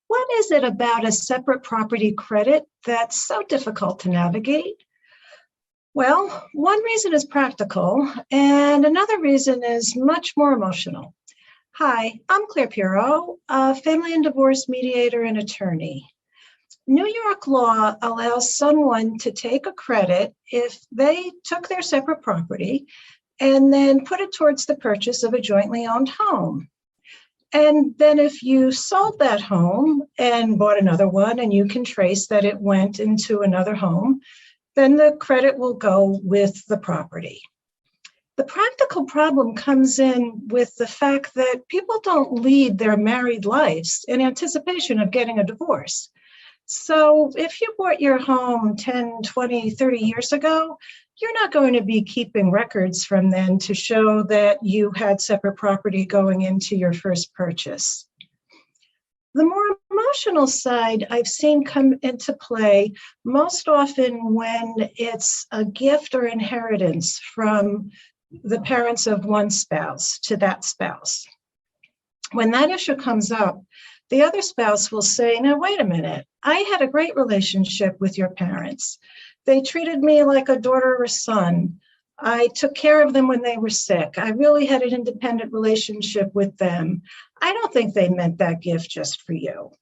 What is it about a separate property credit that's so difficult to navigate? Well, one reason is practical, and another reason is much more emotional. Hi, I'm Clare Piro, a family and divorce mediator and attorney. New York law allows someone to take a credit if they took their separate property and then put it towards the purchase of a jointly owned home. And then if you sold that home and bought another one and you can trace that it went into another home, then the credit will go with the property. The practical problem comes in with the fact that people don't lead their married lives in anticipation of getting a divorce. So if you bought your home 10, 20, 30 years ago, you're not going to be keeping records from then to show that you had separate property going into your first purchase. The more emotional side I've seen come into play most often when it's a gift or inheritance from the parents of one spouse to that spouse. When that issue comes up, the other spouse will say, now, wait a minute, I had a great relationship with your parents. They treated me like a daughter or a son. I took care of them when they were sick. I really had an independent relationship with them. I don't think they meant that gift just for you.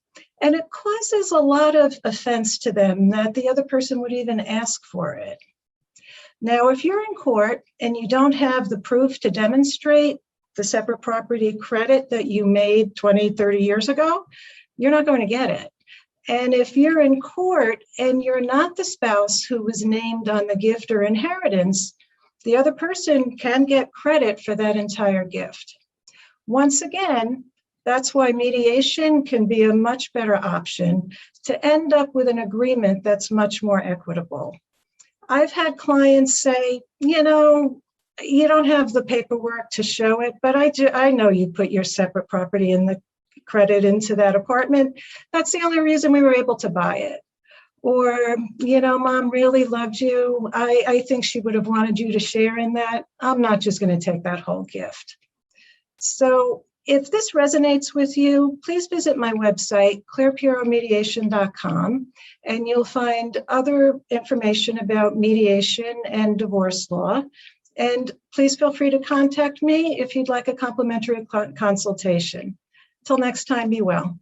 And it causes a lot of offense to them that the other person would even ask for it. Now, if you're in court and you don't have the proof to demonstrate the separate property credit that you made 20, 30 years ago, you're not going to get it. And if you're in court and you're not the spouse who was named on the gift or inheritance, the other person can get credit for that entire gift. Once again, that's why mediation can be a much better option to end up with an agreement that's much more equitable. I've had clients say, you don't have the paperwork to show it, but I know you put your separate property in the credit into that apartment. That's the only reason we were able to buy it. Or, mom really loved you. I think she would have wanted you to share in that. I'm not just going to take that whole gift. So if this resonates with you, please visit my website, clarepiromediation.com, and you'll find other information about mediation and divorce law. And please feel free to contact me if you'd like a complimentary consultation. Till next time, be well.